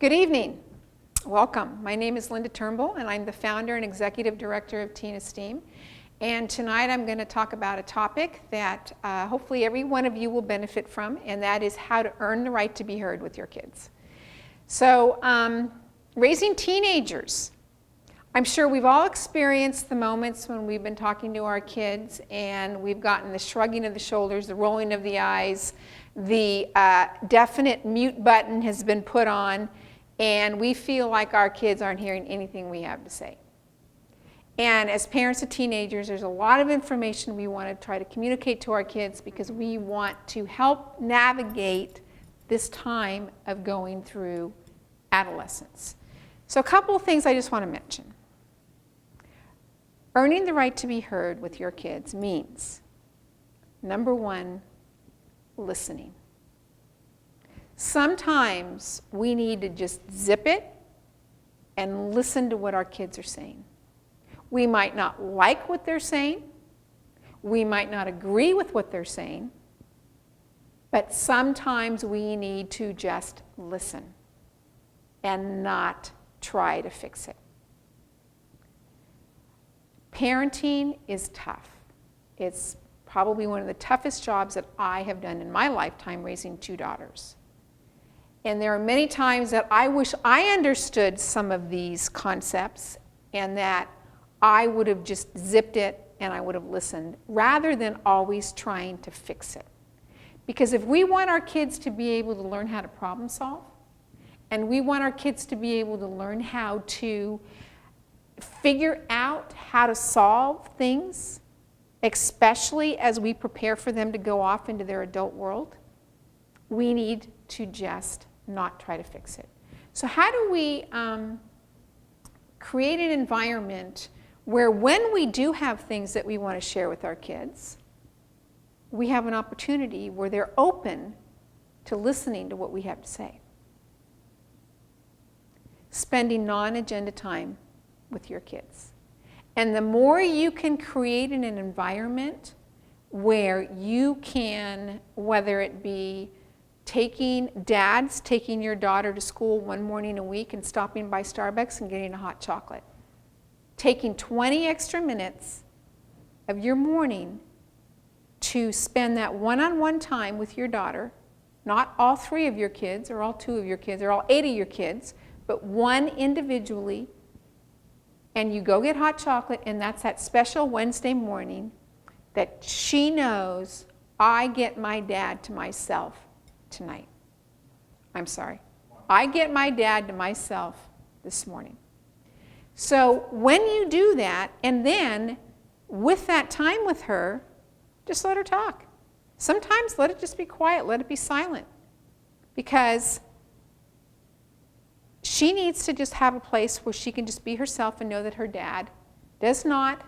Good evening. Welcome. My name is Linda Turnbull, and I'm the founder and executive director of Esteem. And tonight I'm going to talk about a topic that hopefully every one of you will benefit from, and that is how to earn the right to be heard with your kids. So, raising teenagers. I'm sure we've all experienced the moments when we've been talking to our kids and we've gotten the shrugging of the shoulders, the rolling of the eyes, the definite mute button has been put on, and we feel like our kids aren't hearing anything we have to say. And as parents of teenagers, there's a lot of information we want to try to communicate to our kids because we want to help navigate this time of going through adolescence. So a couple of things I just want to mention. Earning the right to be heard with your kids means, number one, listening. Sometimes we need to just zip it and listen to what our kids are saying. We might not like what they're saying. We might not agree with what they're saying. But sometimes we need to just listen and not try to fix it. Parenting is tough. It's probably one of the toughest jobs that I have done in my lifetime, raising two daughters. And there are many times that I wish I understood some of these concepts and that I would have just zipped it and I would have listened rather than always trying to fix it. Because if we want our kids to be able to learn how to problem solve, and we want our kids to be able to learn how to figure out how to solve things, especially as we prepare for them to go off into their adult world, we need to just not try to fix it. So how do we create an environment where when we do have things that we want to share with our kids, we have an opportunity where they're open to listening to what we have to say? Spending non-agenda time with your kids. And the more you can create in an environment where you can, whether it be taking your daughter to school one morning a week and stopping by Starbucks and getting a hot chocolate. Taking 20 extra minutes of your morning to spend that one-on-one time with your daughter, not all 3 of your kids or all 2 of your kids or all 8 of your kids, but one individually, and you go get hot chocolate, and that's that special Wednesday morning that she knows I get my dad to myself tonight. I'm sorry. I get my dad to myself this morning. So when you do that, and then with that time with her, just let her talk. Sometimes let it just be quiet, let it be silent. Because she needs to just have a place where she can just be herself and know that her dad does not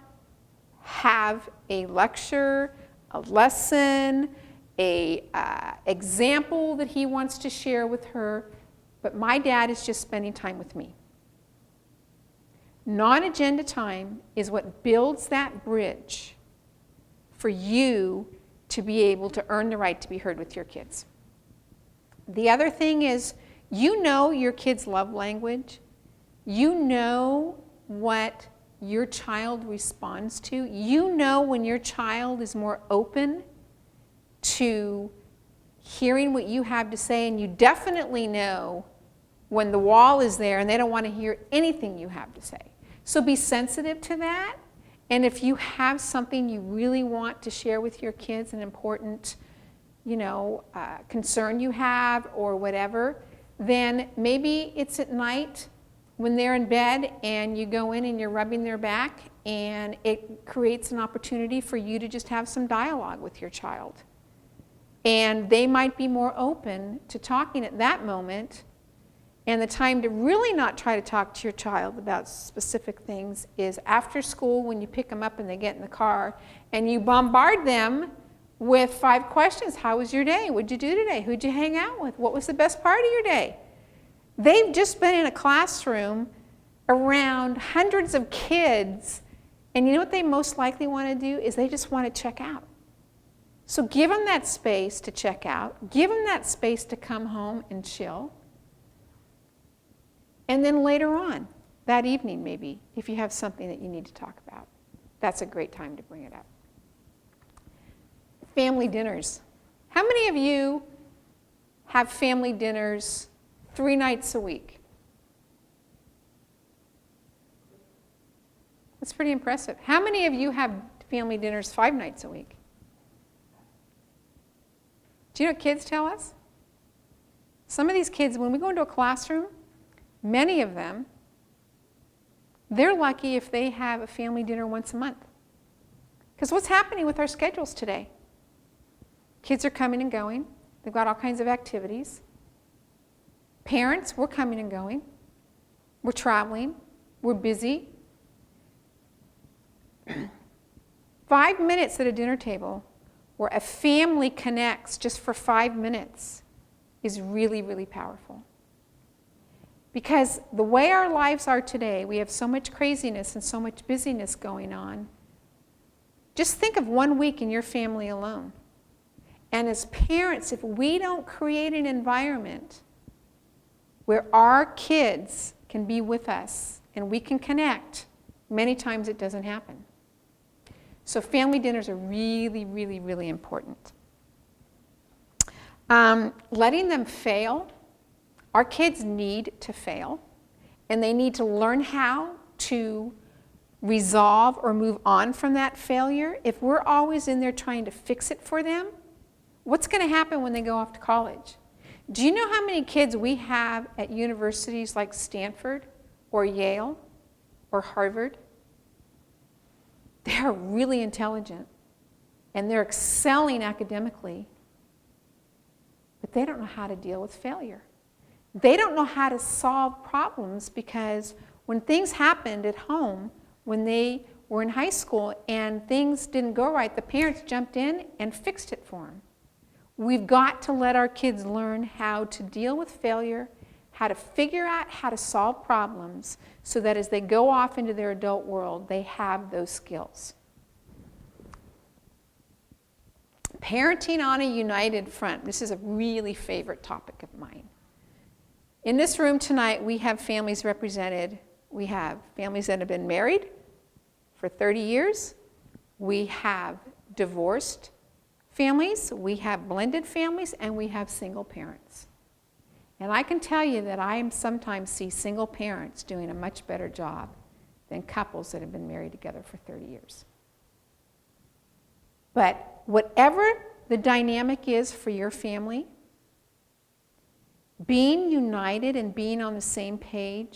have a lecture, a lesson, a example that he wants to share with her, but my dad is just spending time with me. Non-agenda time is what builds that bridge for you to be able to earn the right to be heard with your kids. The other thing is, you know your kids' love language. You know what your child responds to. You know when your child is more open to hearing what you have to say, and you definitely know when the wall is there and they don't want to hear anything you have to say. So be sensitive to that, and if you have something you really want to share with your kids, an important, concern you have or whatever, then maybe it's at night when they're in bed and you go in and you're rubbing their back, and it creates an opportunity for you to just have some dialogue with your child. And they might be more open to talking at that moment. And the time to really not try to talk to your child about specific things is after school, when you pick them up and they get in the car and you bombard them with 5 questions. How was your day? What'd you do today? Who'd you hang out with? What was the best part of your day? They've just been in a classroom around hundreds of kids, and you know what they most likely want to do is they just want to check out. So give them that space to check out. Give them that space to come home and chill. And then later on, that evening maybe, if you have something that you need to talk about, that's a great time to bring it up. Family dinners. How many of you have family dinners 3 nights a week? That's pretty impressive. How many of you have family dinners 5 nights a week? Do you know what kids tell us? Some of these kids, when we go into a classroom, many of them, they're lucky if they have a family dinner once a month. Because what's happening with our schedules today? Kids are coming and going. They've got all kinds of activities. Parents, we're coming and going. We're traveling. We're busy. 5 minutes at a dinner table where a family connects just for 5 minutes is really, really powerful. Because the way our lives are today, we have so much craziness and so much busyness going on. Just think of 1 week in your family alone. And as parents, if we don't create an environment where our kids can be with us and we can connect, many times it doesn't happen. So family dinners are really, really, really important. Letting them fail. Our kids need to fail, and they need to learn how to resolve or move on from that failure. If we're always in there trying to fix it for them, what's going to happen when they go off to college? Do you know how many kids we have at universities like Stanford or Yale or Harvard? They're really intelligent, and they're excelling academically, but they don't know how to deal with failure. They don't know how to solve problems because when things happened at home, when they were in high school and things didn't go right, the parents jumped in and fixed it for them. We've got to let our kids learn how to deal with failure, how to figure out how to solve problems so that as they go off into their adult world, they have those skills. Parenting on a united front. This is a really favorite topic of mine. In this room tonight, we have families represented. We have families that have been married for 30 years. We have divorced families. We have blended families, and we have single parents. And I can tell you that I sometimes see single parents doing a much better job than couples that have been married together for 30 years. But whatever the dynamic is for your family, being united and being on the same page